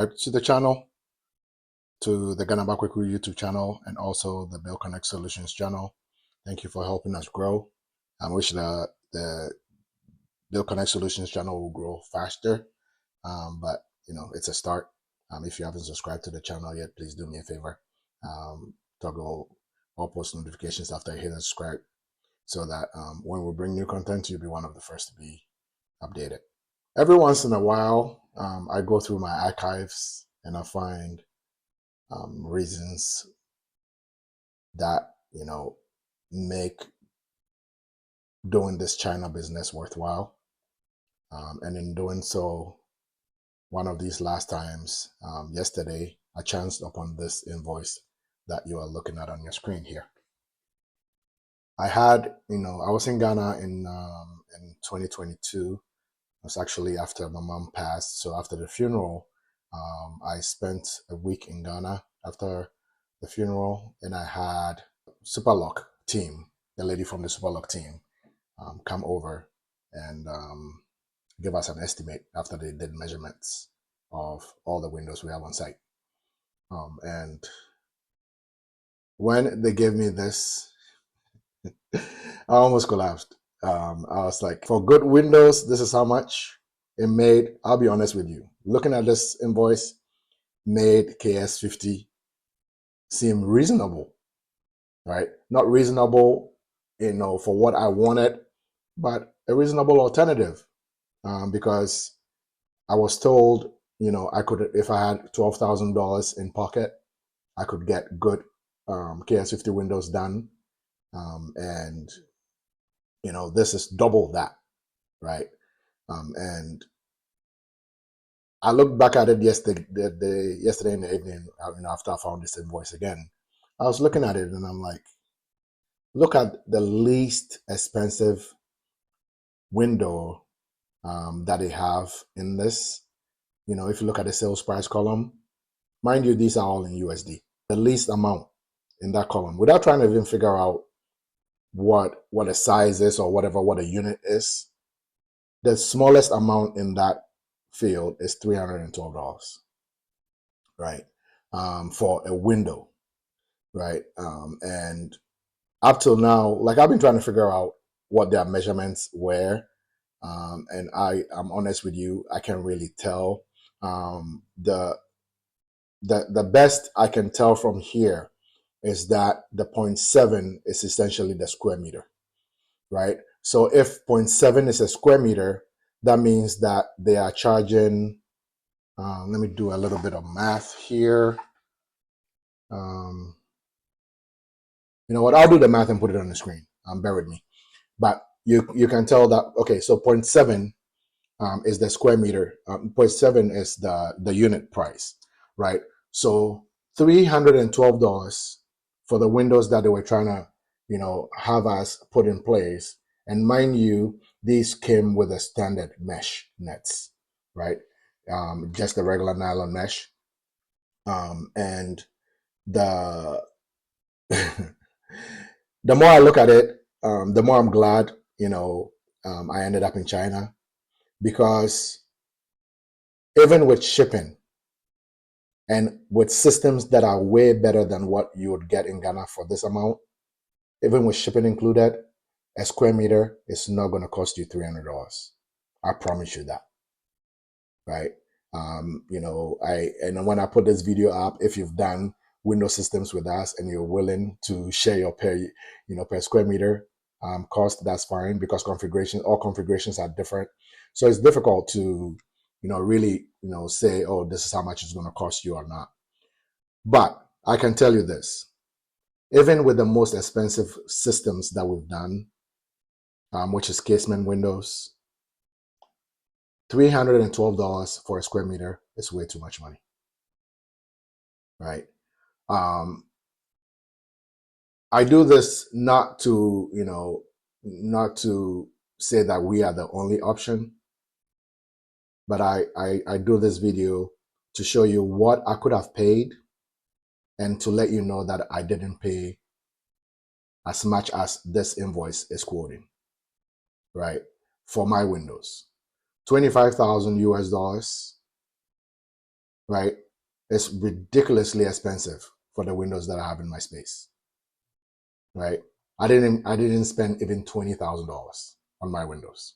To the channel, to the Ghana Bakweku YouTube channel, and also the BuildConnect Solutions channel. Thank you for helping us grow. I wish the BuildConnect Solutions channel will grow faster, but it's a start. If you haven't subscribed to the channel yet, please do me a favor. Toggle all post notifications after you hit subscribe, so that when we bring new content, you'll be one of the first to be updated. Every once in a while, I go through my archives and I find reasons that make doing this China business worthwhile, and in doing so, one of these last times, yesterday, I chanced upon this invoice that you are looking at on your screen here. I had, I was in Ghana in 2022. It was actually after my mom passed. So after the funeral, I spent a week in Ghana after the funeral, and I had Superlock team, the lady from the Superlock team, come over and give us an estimate after they did measurements of all the windows we have on site. And when they gave me this, I almost collapsed. I was like, for good windows, this is how much it made. I'll be honest with you. Looking at this invoice, made KS50 seem reasonable, right? Not reasonable, for what I wanted, but a reasonable alternative. Because I was told, I could, if I had $12,000 in pocket, I could get good KS50 windows done. And this is double that, right? And I looked back at it yesterday in the evening, after I found this invoice again. I was looking at it and I'm like, look at the least expensive window that they have in this. If you look at the sales price column, mind you, these are all in USD. The least amount in that column, without trying to even figure out what a size is or what a unit is, the smallest amount in that field is $312, right? For a window, right? And up till now, like, I've been trying to figure out what their measurements were, and I'm honest with you, I can't really tell. The best I can tell from here is that the 0.7 is essentially the square meter, right? So if 0.7 is a square meter, that means that they are charging, let me do a little bit of math here. You know what, I'll do the math and put it on the screen. Bear with me. But you can tell that, okay, so 0.7 is the square meter. 0.7 is the unit price, right? So $312 for the windows that they were trying to, have us put in place. And mind you, these came with a standard mesh nets, right? Just a regular nylon mesh. And the the more I look at it, the more I'm glad, I ended up in China, because even with shipping and with systems that are way better than what you would get in Ghana for this amount, even with shipping included, a square meter is not going to cost you $300. I promise you that, right? And when I put this video up, if you've done window systems with us and you're willing to share your per square meter cost, that's fine, because all configurations are different. So it's difficult to, really, say, oh, this is how much it's going to cost you or not. But I can tell you this, even with the most expensive systems that we've done, which is casement windows, $312 for a square meter is way too much money, right? I do this not to say that we are the only option, but I do this video to show you what I could have paid and to let you know that I didn't pay as much as this invoice is quoting, right? For my windows, $25,000 US, right? It's ridiculously expensive for the windows that I have in my space, right? I didn't spend even $20,000 on my windows.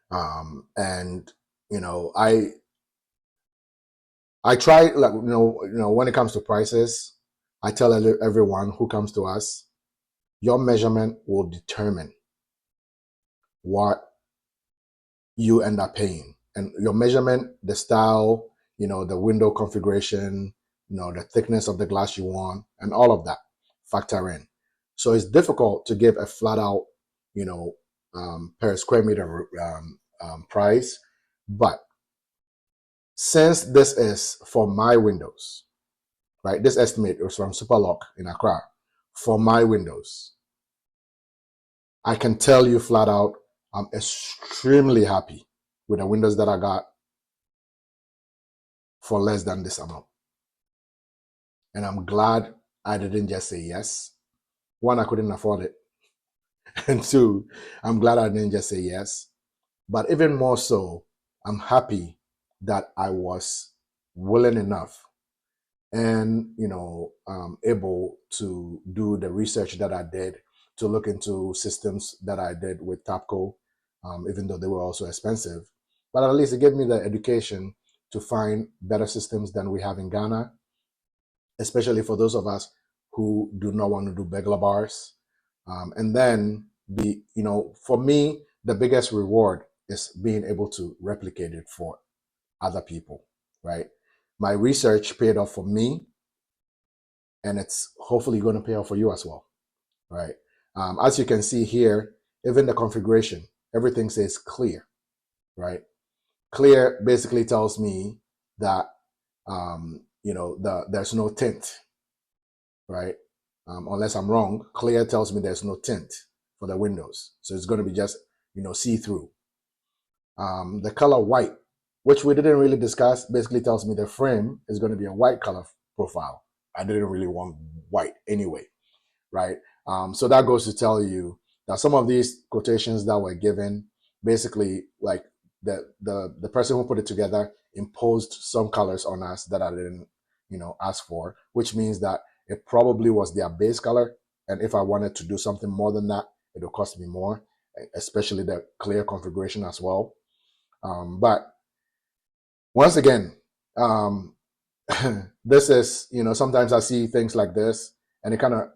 And you know, I try, like, when it comes to prices, I tell everyone who comes to us, your measurement will determine what you end up paying. And your measurement, the style, the window configuration, the thickness of the glass you want, and all of that factor in. So it's difficult to give a flat out, per square meter price. But since this is for my windows, right? This estimate was from Superlock in Accra. For my windows, I can tell you flat out, I'm extremely happy with the windows that I got for less than this amount. And I'm glad I didn't just say yes. One, I couldn't afford it. And two, I'm glad I didn't just say yes. But even more so, I'm happy that I was willing enough and able to do the research that I did, to look into systems that I did with Tapco, even though they were also expensive. But at least it gave me the education to find better systems than we have in Ghana, especially for those of us who do not want to do burglar bars. And then for me, the biggest reward is being able to replicate it for other people, right? My research paid off for me, and it's hopefully going to pay off for you as well, right? As you can see here, even the configuration, everything says clear, right? Clear basically tells me that there's no tint, right? Unless I'm wrong, clear tells me there's no tint for the windows, so it's going to be just see-through. The color white, which we didn't really discuss, basically tells me the frame is going to be a white color profile. I didn't really want white anyway, right? So that goes to tell you that some of these quotations that were given, basically, like the person who put it together imposed some colors on us that I didn't, ask for, which means that it probably was their base color. And if I wanted to do something more than that, it would cost me more, especially the clear configuration as well. But once again, this is, sometimes I see things like this, and it kind of,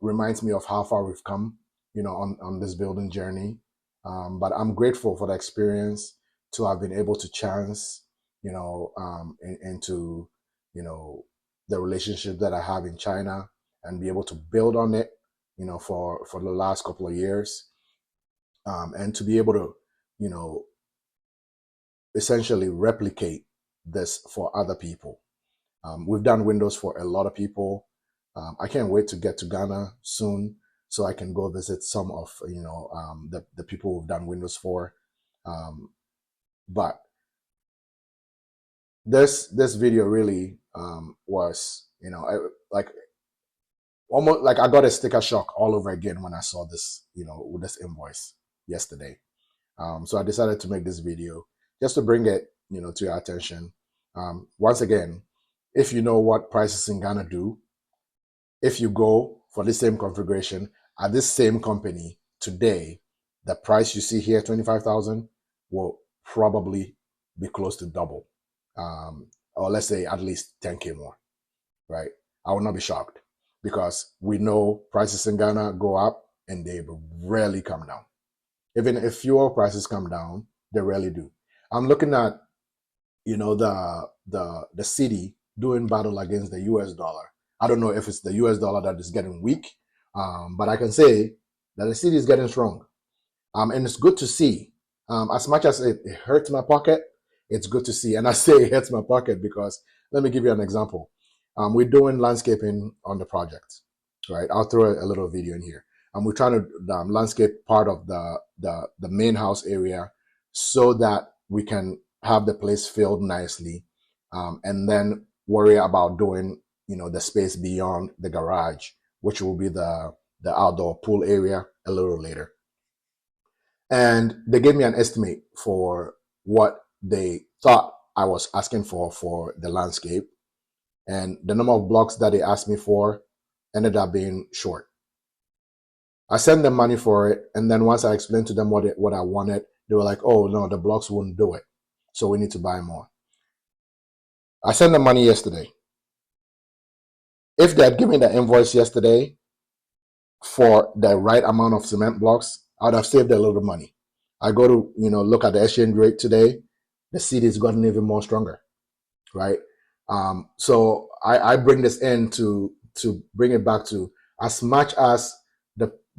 reminds me of how far we've come, on this building journey. But I'm grateful for the experience to have been able to chance, into, the relationship that I have in China, and be able to build on it, for the last couple of years, and to be able to, essentially replicate this for other people. We've done windows for a lot of people. I can't wait to get to Ghana soon so I can go visit some of the people who've done windows for. But this video really was almost like I got a sticker shock all over again when I saw this with this invoice yesterday. So I decided to make this video just to bring it to your attention. Once again, if you know what prices in Ghana do, if you go for the same configuration at this same company today, the price you see here, 25,000, will probably be close to double, or let's say at least 10K more, right? I will not be shocked, because we know prices in Ghana go up and they rarely come down. Even if fuel prices come down, they rarely do. I'm looking at the city doing battle against the US dollar. I don't know if it's the US dollar that is getting weak, but I can say that the city is getting strong. And it's good to see. As much as it hurts my pocket, it's good to see. And I say it hurts my pocket because, let me give you an example. We're doing landscaping on the project, right? I'll throw a little video in here. We're trying to landscape part of the main house area so that we can have the place filled nicely, and then worry about doing the space beyond the garage, which will be the outdoor pool area a little later. And they gave me an estimate for what they thought I was asking for the landscape, and the number of blocks that they asked me for ended up being short. I sent them money for it, and then once I explained to them what I wanted, they were like, "Oh no, the blocks wouldn't do it, so we need to buy more." I sent them money yesterday. If they had given me the invoice yesterday for the right amount of cement blocks, I would have saved a little money. I go to look at the exchange rate today. The CD's gotten even more stronger, right? So I bring this in to bring it back to, as much as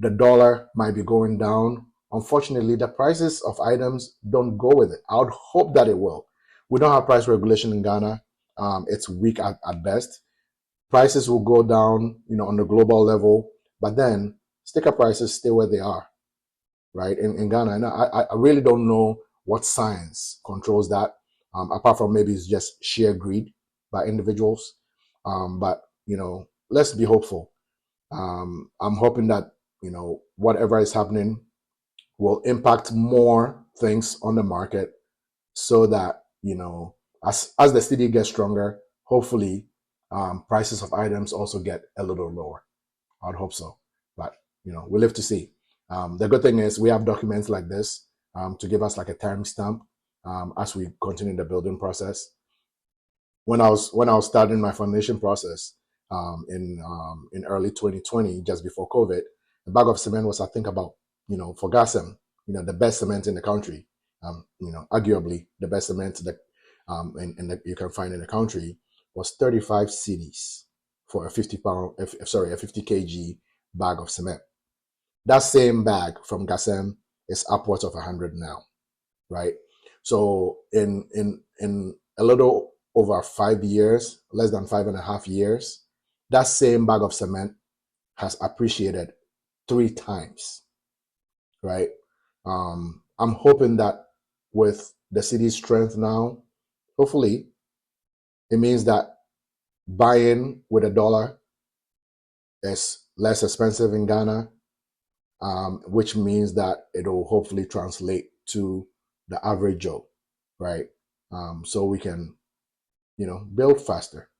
the dollar might be going down, unfortunately, the prices of items don't go with it. I would hope that it will. We don't have price regulation in Ghana. It's weak at best. Prices will go down, on the global level, but then sticker prices stay where they are, right? In Ghana, and I really don't know what science controls that, apart from maybe it's just sheer greed by individuals. But let's be hopeful. I'm hoping that whatever is happening will impact more things on the market, so that as the city gets stronger, hopefully prices of items also get a little lower. I'd hope so, but we live to see. The good thing is we have documents like this to give us like a timestamp as we continue the building process. When I was starting my foundation process in early 2020, just before COVID, a bag of cement was, I think, about for Gasem, the best cement in the country, arguably the best cement that that you can find in the country, was 35 cedis for a 50 kg bag of cement. That same bag from Gasem is upwards of 100 now, right? So in a little over 5 years, less than 5.5 years, that same bag of cement has appreciated 3 times, right? I'm hoping that with the city's strength now, hopefully it means that buying with a dollar is less expensive in Ghana, which means that it will hopefully translate to the average Joe, right? So we can, build faster.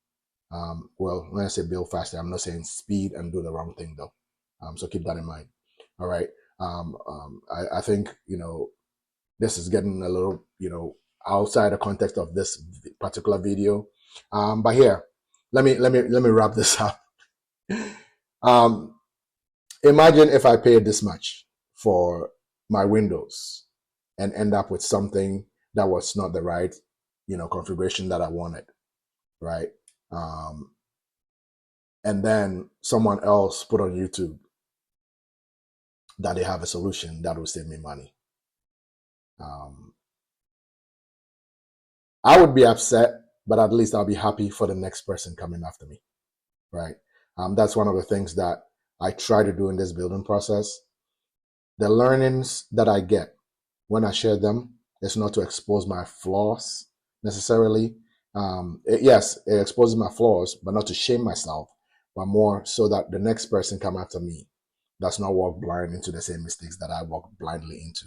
Well, when I say build faster, I'm not saying speed and do the wrong thing though. So keep that in mind. All right. I think, this is getting a little, outside the context of this particular video. But here, let me wrap this up. Imagine if I paid this much for my windows and end up with something that was not the right, configuration that I wanted, right? And then someone else put on YouTube that they have a solution that will save me money. I would be upset, but at least I'll be happy for the next person coming after me, right? That's one of the things that I try to do in this building process. The learnings that I get when I share them is not to expose my flaws necessarily. Yes, it exposes my flaws, but not to shame myself, but more so that the next person come after me does not walk blind into the same mistakes that I walk blindly into,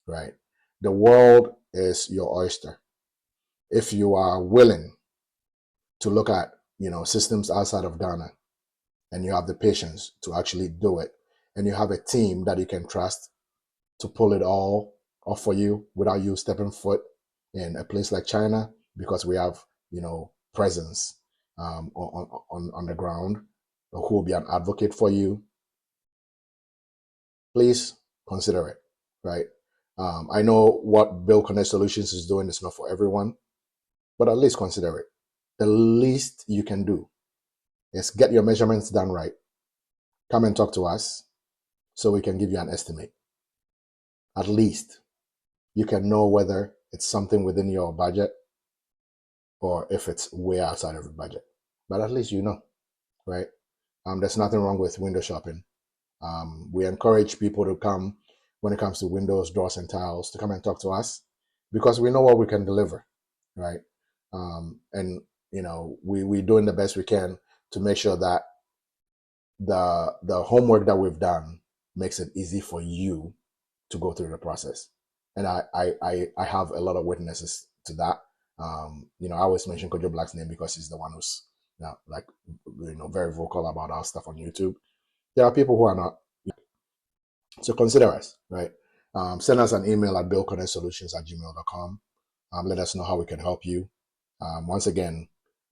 right? The world is your oyster. If you are willing to look at, systems outside of Ghana, and you have the patience to actually do it, and you have a team that you can trust to pull it all off for you without you stepping foot in a place like China, because we have, presence on the ground, who will be an advocate for you, please consider it, right? I know what BuildConnect Solutions is doing is not for everyone, but at least consider it. The least you can do is get your measurements done right. Come and talk to us so we can give you an estimate. At least you can know whether it's something within your budget or if it's way outside of the budget. But at least right? There's nothing wrong with window shopping. We encourage people to come, when it comes to windows, doors, and tiles, to come and talk to us, because we know what we can deliver, right? And we're doing the best we can to make sure that the homework that we've done makes it easy for you to go through the process. And I have a lot of witnesses to that. I always mention Kojo Black's name because he's the one who's very vocal about our stuff on YouTube. There are people who are not. So consider us, right? Send us an email at buildconnectsolutions@gmail.com. Let us know how we can help you. Once again,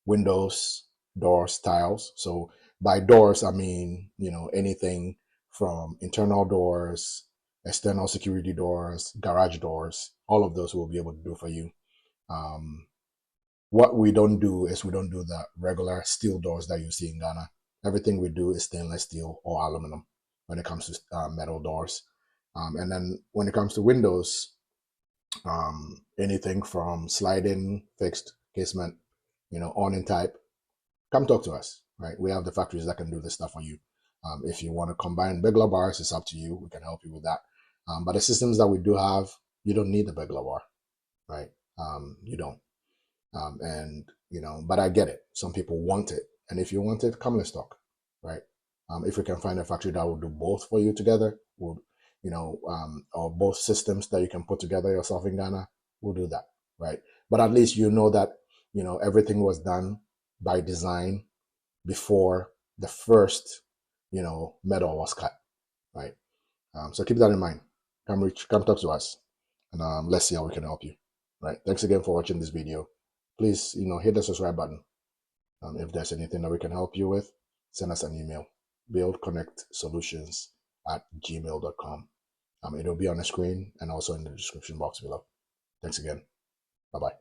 windows, doors, tiles. So by doors, I mean, anything from internal doors, external security doors, garage doors, all of those we'll be able to do for you. What we don't do is we don't do the regular steel doors that you see in Ghana. Everything we do is stainless steel or aluminum when it comes to metal doors. And then when it comes to windows, anything from sliding, fixed, casement, awning type, come talk to us, right? We have the factories that can do this stuff for you. If you want to combine regular bars, it's up to you. We can help you with that. But the systems that we do have, you don't need the regular bar, right? You don't. But I get it. Some people want it. And if you want it, come let's talk, right? If we can find a factory that will do both for you together, or both systems that you can put together yourself in Ghana, we'll do that, right? But at least you know that, everything was done by design before the first, metal was cut, right? So keep that in mind. Come talk to us, and let's see how we can help you, right? Thanks again for watching this video. Please, hit the subscribe button. If there's anything that we can help you with, send us an email, buildconnectsolutions@gmail.com. It'll be on the screen and also in the description box below. Thanks again. Bye-bye.